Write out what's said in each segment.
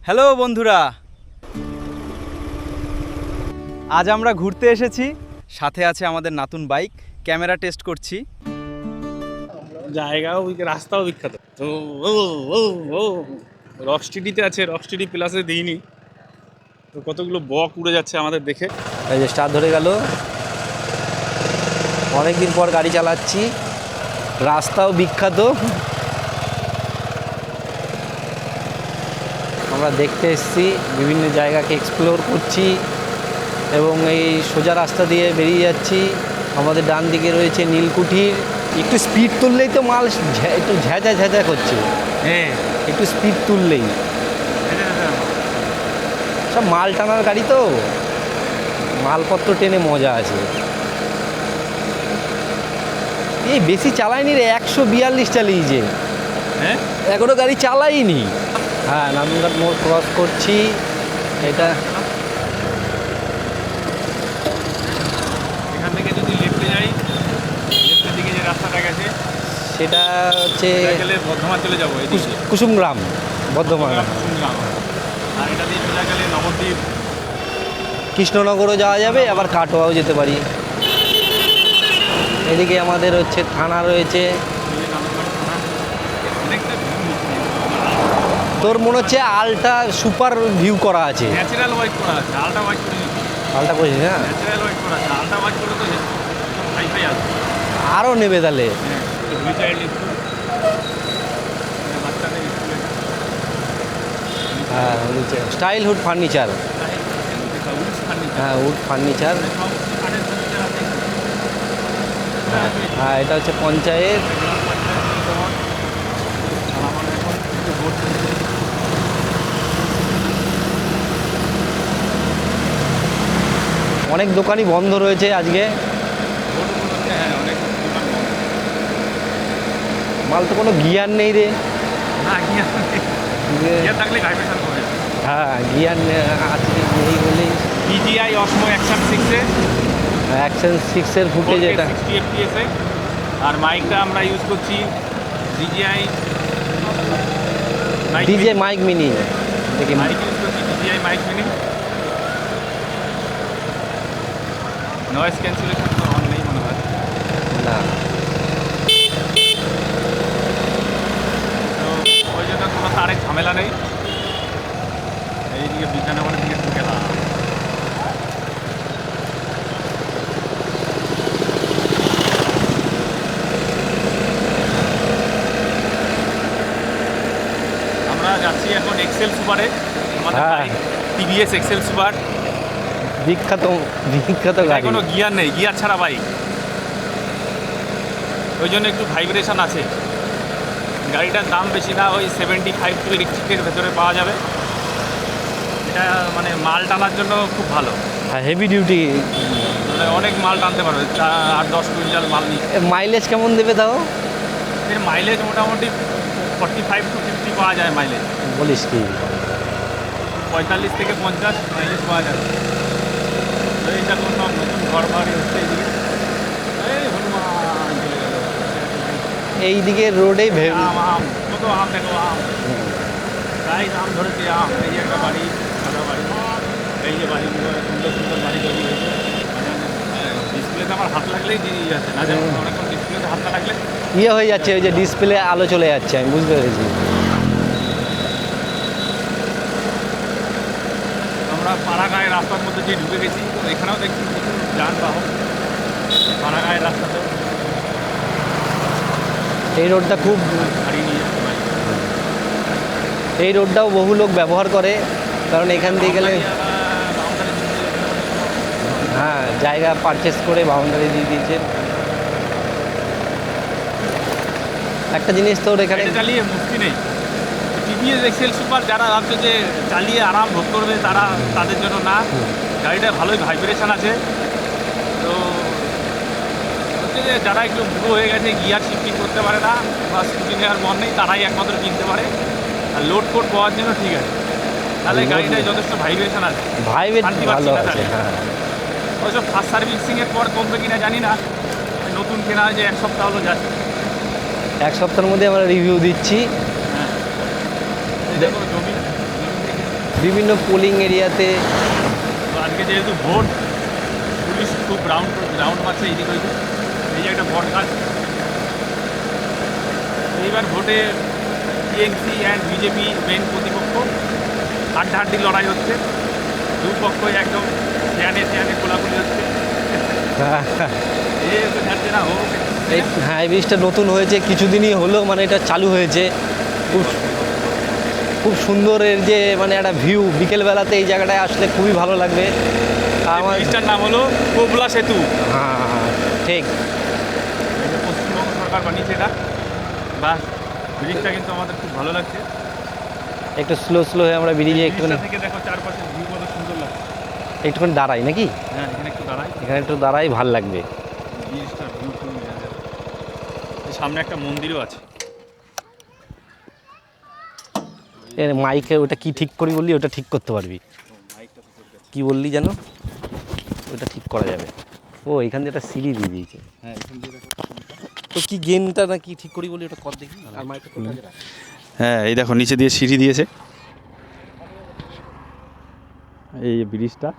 Hello বন্ধুরা, আজ আমরা ঘুরতে এসেছি। সাথে আছে আমাদের নতুন বাইক, ক্যামেরা টেস্ট করছি। জায়গাও রাস্তাও বিখ্যাত তো। ও ও ও রকস্টিডিতে আছে, রকস্টিডি প্লাসে দিইনি তো কতগুলো বক উড়ে যাচ্ছে আমাদের দেখে। এই যে স্টার্ট ধরে গেল, অনেকদিন পর গাড়ি চালাচ্ছি, রাস্তাও বিখ্যাত। আমরা দেখতে এসেছি, বিভিন্ন জায়গাকে এক্সপ্লোর করছি এবং এই সোজা রাস্তা দিয়ে বেরিয়ে যাচ্ছি। আমাদের ডান দিকে রয়েছে নীলকুঠির। একটু স্পিড তুললেই তো মাল একটু ঝ্যাঁঝা ঝ্যাঁঝা করছে। হ্যাঁ, একটু স্পিড তুললেই সব মাল টানার গাড়ি তো, মালপত্র টেনে মজা আছে। এই বেশি চালায়নি রে, 142 চালিয়েছে, হ্যাঁ এখনো গাড়ি চালাইনি। হ্যাঁ, নান্দুরঘাট মোড় ক্রস করছি। এটা এখান থেকে যদি লেফটে যাই, লেফটের দিকে যে রাস্তাটা গেছে সেটা হচ্ছে গেলে বর্ধমান চলে যাবো, এদিকে কুসুমগ্রাম, বর্ধমান। কুসুমগ্রাম। আর এটা দিয়ে চলে গেলে নবদ্বীপ, কৃষ্ণনগরও যাওয়া যাবে, আবার কাটোয়াও যেতে পারি। এদিকে আমাদের হচ্ছে থানা রয়েছে। অনেকটা তোর মনে হচ্ছে আলটা সুপার ভিউ করা আছে। ন্যাচারাল হোয়াইট করা আছে, আলটা হোয়াইট করে নিচ্ছি। আলটা করেছিস না? ন্যাচারাল হোয়াইট করা আছে, আলটা হোয়াইট করে তো হাই ফাই আছে। আরও নেবে তাহলে। দুই চাইল্ড স্কুল, বাচ্চাদের স্কুলে হ্যাঁ, স্টাইল হুড ফার্নিচার। হ্যাঁ, উড ফার্নিচার। হ্যাঁ, এটা হচ্ছে পঞ্চায়েত। অনেক দোকানই বন্ধ রয়েছে আজকে। মাল তো কোনো গিয়ার নেই রে। হ্যাঁ, গিয়ার আছে নেই বলেই। DJI Osmo Action 6 অ্যাকশন 6-এর ফুটেজ এটা। 60 fps এ। আর মাইকটা আমরা ইউজ করছি DJI ডিজে মাইক মিনি। দেখি মাইক ইউজ করছি DJI mic mini. Noise cancellation তো অন নেই মনে হয় না। তো ওই জন্য কোনো তারের ঝামেলা নেই। এইদিকে বিধাননগরের দিকে ঢুকে না। আমরা যাচ্ছি এখন এক্সেল সুপারে। আমাদের হ্যাঁ। Bike TVS XL super. বিখ্যাত বিখ্যাত গাড়ি। কোনো গিয়ার নেই, গিয়ার ছাড়া বাইক, ওই জন্য একটু ভাইব্রেশন আছে। গাড়িটার দাম বেশি না, ওই 75 টু 80-এর ভেতরে পাওয়া যাবে। এটা মানে মাল টানার জন্য খুব ভালো, হ্যাঁ, হেভি ডিউটি। মানে অনেক মাল টানতে পারবে, 8-10 কুইন্টাল মাল নিয়ে। মাইলেজ কেমন দেবে তাও? এর মাইলেজ মোটামুটি 45 টু 50 পাওয়া যায় মাইলেজ। বলিস কি? 45 থেকে 50 মাইলেজ পাওয়া যাবে। তো এইটা কোনো সব নতুন ঘর বাড়ি হচ্ছে এইদিকে। এই হনুমান চলে গেল। এইদিকে রোডেই আম কত আম দেখো, আম তাই আম ধরেছে। আম, এই যে একটা বাড়ি, সাদা বাড়ি, এই যে বাড়িগুলো সুন্দর সুন্দর বাড়ি তৈরি হয়েছে। ডিসপ্লেতে আমার হাত লাগলেই দিয়ে যাচ্ছে না, যেমন অনেকক্ষণ ডিসপ্লেতে হাত না লাগলে ইয়ে হয়ে যাচ্ছে, ওই যে ডিসপ্লে আলো চলে যাচ্ছে, আমি বুঝতে পেরেছি। আমরা পাড়াগাঁয়ের রাস্তার মধ্যে দিয়ে ঢুকে গেছি। তো এখানেও দেখছি কিছু যানবাহন পাড়াগাঁয়ের রাস্তাতে এই রোডটা খুব, গাড়ি নিয়ে যাচ্ছে বাইক। এই রোডটাও বহু লোক ব্যবহার করে, কারণ এখান দিয়ে গেলে হ্যাঁ জায়গা পারচেস করে বাউন্ডারি দিয়ে দিয়েছে। একটা জিনিস তোর এখানে গাড়ি চালিয়ে মুক্তি নেই। TVS এক্সেল সুপার যারা ভাবছে যে চালিয়ে আরাম ভোগ করবে, তাদের জন্য না। গাড়িটা ভালোই ভাইব্রেশন আছে। তো হচ্ছে যে যারা একটু বুড়ো হয়ে গেছে, গিয়ার শিফটিং করতে পারে না বা স্কুটি নেওয়ার মন নেই, তারাই একমাত্র কিনতে পারে। আর লোড কোড পাওয়ার জন্য ঠিক আছে, তাহলে গাড়িটায় যথেষ্ট ভাইব্রেশন আছে, ভাইব্রেট শান্তি ভালো পাচ্ছি না আছে। তাহলে। হ্যাঁ, অবশ্য ফার্স্ট সার্ভিসিংয়ের পর কমবে কিনা জানি না, নতুন কেনা যে 1 সপ্তাহ হলো যাচ্ছে। 1 সপ্তাহের মধ্যে আমরা রিভিউ দিচ্ছি। হ্যাঁ, এই দেখো জমি থেকে বিভিন্ন পোলিং এরিয়াতে। তো আজকে যেহেতু ভোট, পুলিশ খুব রাউন্ড মারছে এইদিক ওইদিক। এই যে একটা বট গাছ, এইবার ভোটে টিএমসি অ্যান্ড বিজেপি মেন প্রতিপক্ষ, হাড্ডাহাড্ডি লড়াই হচ্ছে, দুপক্ষই একদম চেয়ানে কোলাকুলি হচ্ছে। এ তো যাচ্ছে না হোক। হ্যাঁ, এই ব্রিজটা নতুন হয়েছে, কিছুদিনই হলো, মানে এটা চালু হয়েছে। খুব খুব সুন্দর এর যে মানে একটা ভিউ, বিকেলবেলাতে এই জায়গাটায় আসলে খুবই ভালো লাগবে। আমার ব্রিজটার নাম হলো কোবলা সেতু। হ্যাঁ, ঠিক। এটা পশ্চিমবঙ্গ সরকার বানিয়েছে এটা। বা ব্রিজটা কিন্তু আমাদের খুব ভালো লাগছে। একটু স্লো হয়ে আমরা ব্রিজে একটুখানি ব্রিজটা থেকে দেখো চারপাশের ভিউ কত সুন্দর লাগছে। একটুখানি দাঁড়াই নাকি? হ্যাঁ, এখানে একটু দাঁড়াই, এখানে একটু দাঁড়াই, ভাল লাগবে। ব্রিজটার ভিউ খুব মজা যাবে। এই সামনে একটা মন্দিরও আছে। এর মাইকে ওটা কি ঠিক করি বললি, ওটা ঠিক করতে পারবি। মাইকটা তো তোর কাছে। কি বললি যেন, ওটা ঠিক করা যাবে। ও, এখান দিয়ে একটা সিঁড়ি দিয়ে দিয়েছে। হ্যাঁ, এখান দিয়ে দেখো। তো কি গেমটা না কি ঠিক করি বলি, ওটা কর দেখি। আর মাইকটা কোথায় গেল? হ্যাঁ, এই দেখো নিচে দিয়ে সিঁড়ি দিয়েছে। এই ব্রিজটা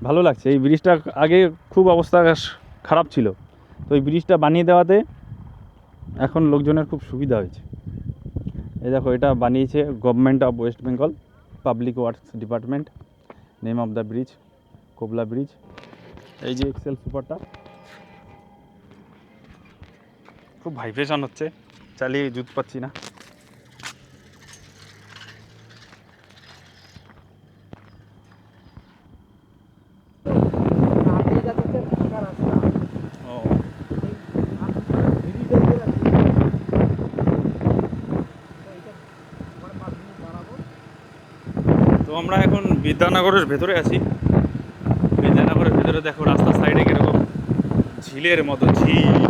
ভালো লাগছে। এই ব্রিজটা আগে খুব অবস্থা খারাপ ছিল, তো এই ব্রিজটা বানিয়ে দেওয়াতে এখন লোকজনের খুব সুবিধা হয়েছে। এই দেখো, এটা বানিয়েছে government of West Bengal, public works department. Name of the bridge কোবলা ব্রিজ। এই যে এক্সেল সুপারটা, খুব ভাইব্রেশন হচ্ছে, চালিয়ে জুত পাচ্ছি না। ও, তো আমরা এখন বিদ্যানগরের ভেতরে আছি। বিদ্যানগরের ভেতরে দেখো রাস্তার সাইডে কীরকম ঝিলের মতো ঝিল।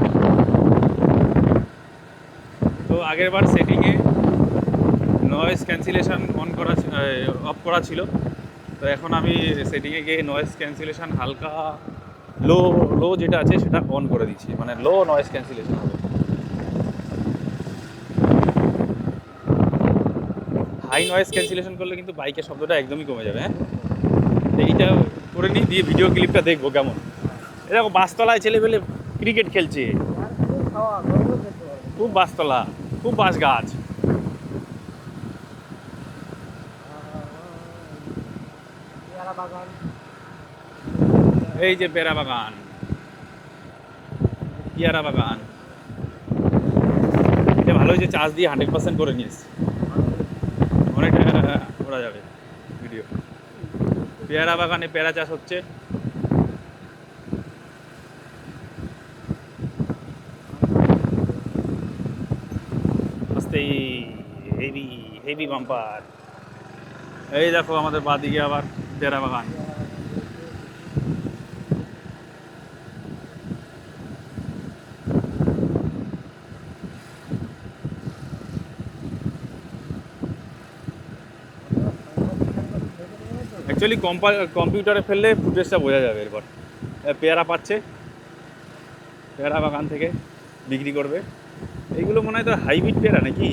তো আগের বার সেটিংয়ে নয়েজ ক্যান্সেলেশন অফ করা ছিল, তো এখন আমি সেটিংয়ে গিয়ে নয়েজ ক্যান্সেলেশন হালকা লো যেটা আছে সেটা অন করে দিচ্ছি, মানে লো নয়েজ ক্যান্সেলেশন হবে। হাই নয়েজ ক্যান্সেলেশন করলে কিন্তু বাইকের শব্দটা একদমই কমে যাবে। হ্যাঁ, এইটা করে নিই, দিয়ে ভিডিও ক্লিপটা দেখবো কেমন। এরকম বাসতলায় ছেলেপেলে ক্রিকেট খেলছে, খুব বাসতলা, খুব বাস গাছ। এই যে পেয়ারা বাগান, পেয়ারা বাগান, এটা ভালো হয়েছে, চার্জ দিয়ে 100% করে নিয়েছি, অনেকটা করা যাবে ভিডিও। পেয়ারা বাগানে পেয়ারা চাষ হচ্ছে। আস্তেই হেভি বাম্পার। এই দেখো আমাদের বাদিকে আবার পেয়ারা বাগান। অ্যাকচুয়ালি কম্পিউটারে ফেললে ফুটেজটা বোঝা যাবে। এরপর পেয়ারা পাচ্ছে, পেয়ারা বাগান থেকে বিক্রি করবে। এইগুলো মনে হয় তো হাইব্রিড পেয়ারা নাকি?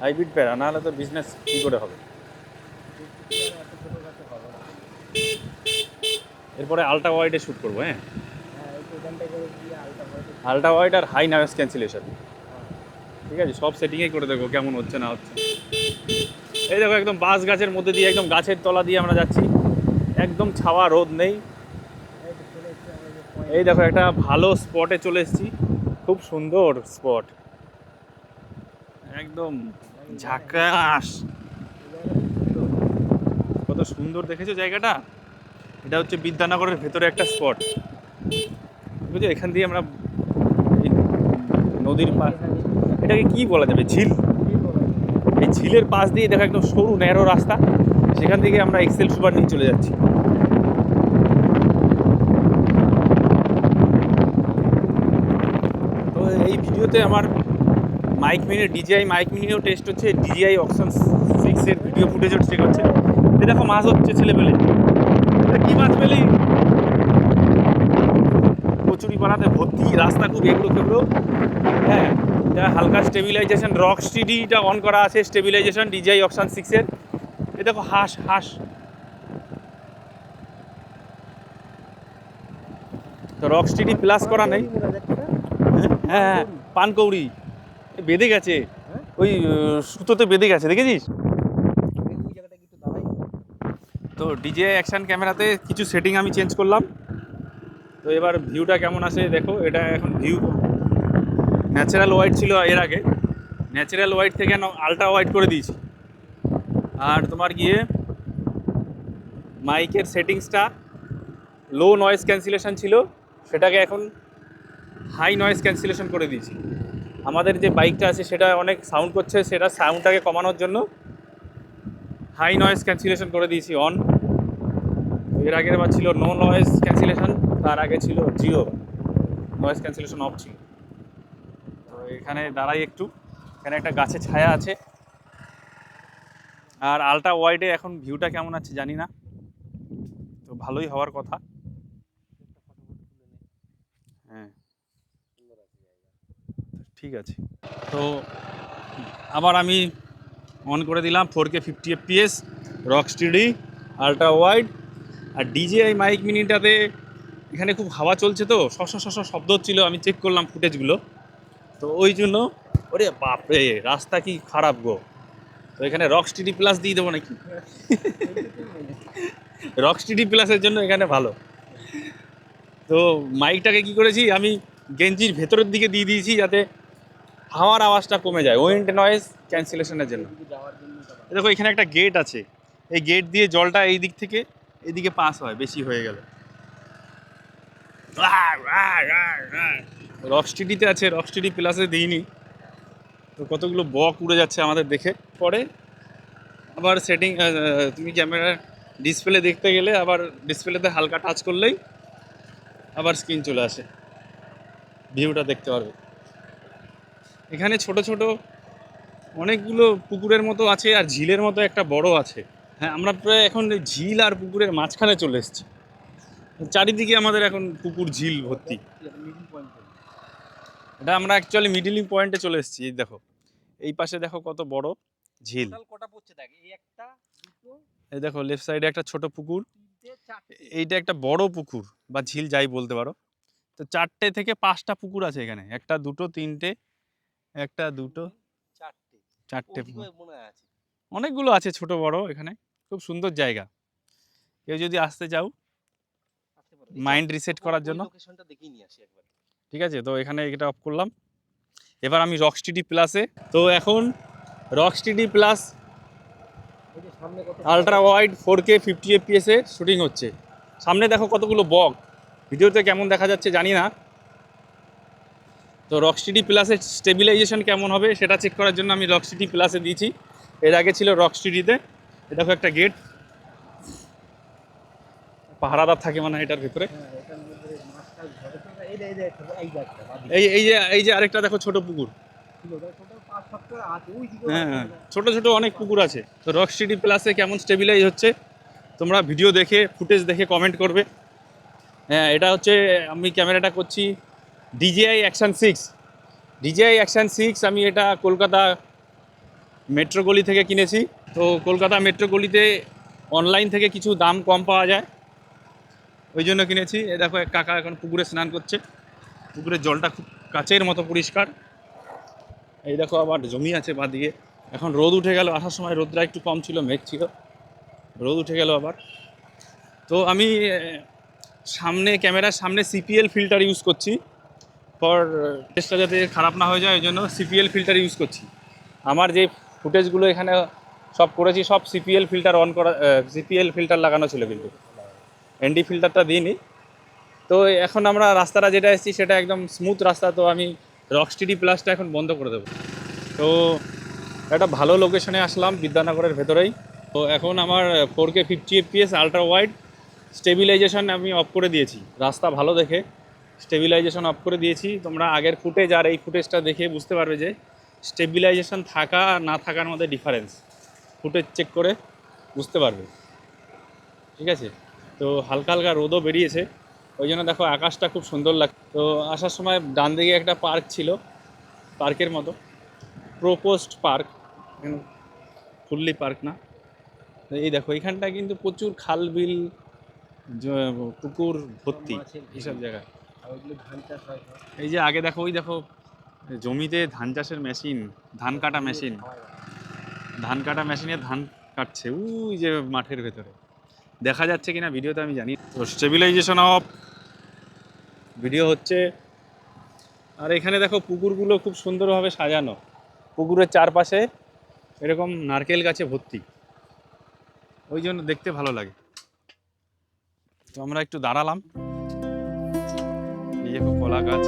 হাইব্রিড পেয়ারা, নাহলে তো বিজনেস কী করে হবে। এরপরে আলট্রা ওয়াইডে শ্যুট করবো। হ্যাঁ, আলট্রা ওয়াইড আর হাই নয়েজ ক্যান্সেলেশন, ঠিক আছে, সব সেটিংয়েই করে দেখো কেমন হচ্ছে না হচ্ছে। এই দেখো একদম বাঁশ গাছের মধ্যে দিয়ে, একদম গাছের তলা দিয়ে আমরা যাচ্ছি, একদম ছাওয়া, রোদ নেই। এই দেখো একটা ভালো স্পটে চলে এসেছি, খুব সুন্দর স্পট, একদম ঝাকাস। কত সুন্দর দেখেছো জায়গাটা। এটা হচ্ছে বিদ্যানগরের ভেতরে একটা স্পট, বুঝছো। এখান দিয়ে আমরা এই নদীর পাশ, এটাকে কি বলা যাবে, ঝিল। এই ঝিলের পাশ দিয়ে দেখো একদম সরু ন্যারো রাস্তা, সেখান থেকে আমরা এক্সেল সুপার নিয়ে চলে যাচ্ছি। তো এই ভিডিওতে আমার মাইক মিনি, ডিজিআই মাইক মিনিও টেস্ট হচ্ছে, ডিজিআই অপশন 6-এর ভিডিও ফুটেজও চেক হচ্ছে। এই দেখো মাছ হচ্ছে ছেলেপেলে, কি মাছ পেলি? কচুরি পাড়াতে ভর্তি রাস্তা, খুব এগুলো খেগুলো। হ্যাঁ, এটা হালকা স্টেবিলাইজেশন, রক স্টিডিটা অন করা আছে, স্টেবিলাইজেশন ডিজিআই অপশান 6-এর। এ দেখো হাঁস হাঁস, তো রক স্টিডি প্লাস করা নেই। হ্যাঁ হ্যাঁ, পানকৌড়ি বেঁধে গেছে, ওই সুতোতে বেঁধে গেছে, দেখেছিস? তো ডিজিআই অ্যাকশন ক্যামেরাতে কিছু সেটিং আমি চেঞ্জ করলাম। তো এবার ভিউটা কেমন আসে দেখো। এটা এখন ভিউ ন্যাচারাল হোয়াইট ছিল এর আগে, ন্যাচারাল হোয়াইট থেকে আলট্রা হোয়াইট করে দিয়েছি। আর তোমার গিয়ে মাইকের সেটিংসটা লো নয়েজ ক্যান্সেলেশন ছিল, সেটাকে এখন হাই নয়েজ ক্যান্সেলেশন করে দিয়েছি। আমাদের যে বাইকটা আছে সেটা অনেক সাউন্ড করছে, সেটা সাউন্ডটাকে কমানোর জন্য হাই নয়েজ ক্যান্সেলেশন করে দিয়েছি অন। এর আগের বার ছিল নো নয়েজ ক্যান্সেলেশন, তার আগে ছিল জিরো নয়েজ ক্যান্সেলেশন অফ ছিল। তো এখানে দাঁড়াই একটু, এখানে একটা গাছের ছায়া আছে। আর আলট্রা ওয়াইডে এখন ভিউটা কেমন আছে জানি না, তো ভালোই হওয়ার কথা। হ্যাঁ ঠিক আছে। তো আবার আমি অন করে দিলাম 4K 50 FPS rock steady ultra wide. আর ডিজিআই মাইক মিনিটাতে এখানে খুব হাওয়া চলছে, তো শশ শব্দ হচ্ছিলো, আমি চেক করলাম ফুটেজগুলো, তো ওই জন্য ওরে বাপরে রাস্তা কি খারাপ গো। তো এখানে রক স্টিডি প্লাস দিয়ে দেবো নাকি? রক স্টিডি প্লাসের জন্য এখানে ভালো। তো মাইকটাকে কি করেছি আমি গেঞ্জির ভেতরের দিকে দিয়ে দিয়েছি, যাতে হাওয়ার আওয়াজটা কমে যায়, উইন্ড নয়েজ ক্যান্সেলেশনের জন্য। দেখো এখানে একটা গেট আছে, এই গেট দিয়ে জলটা এই দিক থেকে এদিকে পাস হয়, বেশি হয়ে গেল। রক স্টিডিতে আছে, রক স্টিডি প্লাসে দিইনি। তো কতগুলো বক উড়ে যাচ্ছে আমাদের দেখে। পরে আবার সেটিং, তুমি ক্যামেরার ডিসপ্লে দেখতে গেলে আবার ডিসপ্লেতে হালকা টাচ করলেই আবার স্ক্রিন চলে আসে, ভিউটা দেখতে পারবে। এখানে ছোট ছোট অনেকগুলো পুকুরের মতো আছে, আর ঝিলের মতো একটা বড় আছে। হ্যাঁ, আমরা প্রায় এখন ঝিল আর পুকুরের মাঝখানে চলে এসেছি। চারিদিকে আমাদের এখন পুকুর ঝিল ভর্তি। এটা আমরা অ্যাকচুয়ালি মিডিলিং পয়েন্টে চলে এসেছি। এই দেখো, এই পাশে দেখো কত বড় ঝিল। এই দেখো লেফট সাইডে একটা ছোট পুকুর, এইটা একটা বড় পুকুর বা ঝিল যাই বলতে পারো। তো 4টে থেকে 5টা পুকুর আছে এখানে, একটা দুটো তিনটে, একটা দুটো চারটে পুকুর, অনেকগুলো আছে ছোট বড়। এখানে খুব সুন্দর জায়গা, কেউ যদি আসতে চাও মাইন্ড রিসেট করার জন্য। ঠিক আছে, তো এখানে এটা অফ করলাম। এবার আমি রক স্টিডি প্লাসে, তো এখন rock steady plus ultra wide 4K 50 FPS এ শুটিং হচ্ছে। সামনে দেখো কতগুলো বক, ভিডিওতে কেমন দেখা যাচ্ছে জানি না। তো রক স্টিডি প্লাসের স্টেবিলাইজেশন কেমন হবে সেটা চেক করার জন্য আমি রক স্টিডি প্লাসে দিয়েছি, এর আগে ছিল রক স্টিডিতে। এ দেখো একটা গেট, পাহারাদার থাকে মানে এটার ভিতরে। এই যে আরেকটা দেখো ছোট পুকুর। হ্যাঁ হ্যাঁ, ছোট ছোট অনেক পুকুর আছে। তো রক স্টিডি প্লাসে কেমন স্টেবিলাইজ হচ্ছে তোমরা ভিডিও দেখে ফুটেজ দেখে কমেন্ট করবে। হ্যাঁ, এটা হচ্ছে আমি ক্যামেরাটা করছি ডিজিআই অ্যাকশন 6। ডিজিআই অ্যাকশন 6 আমি এটা কলকাতা মেট্রো গলি থেকে কিনেছি। তো কলকাতা মেট্রো গলিতে অনলাইন থেকে কিছু দাম কম পাওয়া যায়, ওই জন্য কিনেছি। এ দেখো এক কাকা এখন পুকুরে স্নান করছে, পুকুরের জলটা খুব কাচের মতো পরিষ্কার। এই দেখো আবার জমি আছে বাদিকে। এখন রোদ উঠে গেল, আসার সময় রোদটা একটু কম ছিল, মেঘ ছিল, রোদ উঠে গেল আবার। তো আমি সামনে ক্যামেরার সামনে সিপিএল ফিল্টার ইউজ করছি, ফর টেস্টটা যাতে খারাপ না হয়ে যায়, ওই জন্য সিপিএল ফিল্টার ইউজ করছি। আমার যে ফুটেজগুলো এখানে সব করেছি সব সিপিএল ফিল্টার অন করা, সিপিএল ফিল্টার লাগানো ছিল, কিন্তু এনডি ফিল্টারটা দিইনি। তো এখন আমরা রাস্তাটা যেটা এসেছি সেটা একদম স্মুথ রাস্তা, তো আমি রক স্টিডি প্লাসটা এখন বন্ধ করে দেবো। তো একটা ভালো লোকেশনে আসলাম বিদ্যানগরের ভেতরেই। তো এখন আমার 4K 50 FPS ultra wide stabilisation আমি অফ করে দিয়েছি, রাস্তা ভালো দেখে স্টেবিলাইজেশন অফ করে দিয়েছি। তোমরা আগের ফুটেজ আর এই ফুটেজটা দেখে বুঝতে পারবে যে স্টেবিলাইজেশন থাকা না থাকার মধ্যে ডিফারেন্স, ফুটেজ চেক করে বুঝতে পারবে। ঠিক আছে, তো হালকা হালকা রোদও বেরিয়েছে, ওই জন্য দেখো আকাশটা খুব সুন্দর লাগে। তো আসার সময় ডান দিকে একটা পার্ক ছিল, পার্কের মতো, প্রোপোস্ট পার্ক, ফুললি পার্ক না। এই দেখো এখানটা কিন্তু প্রচুর খাল বিল পুকুর ভর্তি এইসব জায়গায়। এই যে আগে দেখো, ওই দেখো জমিতে ধান চাষের মেশিন, ধান কাটা মেশিন, ধান কাটা মেশিনে ধান কাটছে ওই যে মাঠের ভেতরে। দেখা যাচ্ছে কিনা ভিডিওতে আমি জানি। তো স্টেবিলাইজেশন অফ ভিডিও হচ্ছে। আর এখানে দেখো পুকুরগুলো খুব সুন্দরভাবে সাজানো, পুকুরের চারপাশে এরকম নারকেল গাছে ভর্তি, ওই জন্য দেখতে ভালো লাগে। তো আমরা একটু দাঁড়ালাম, এই দেখো কলা গাছ।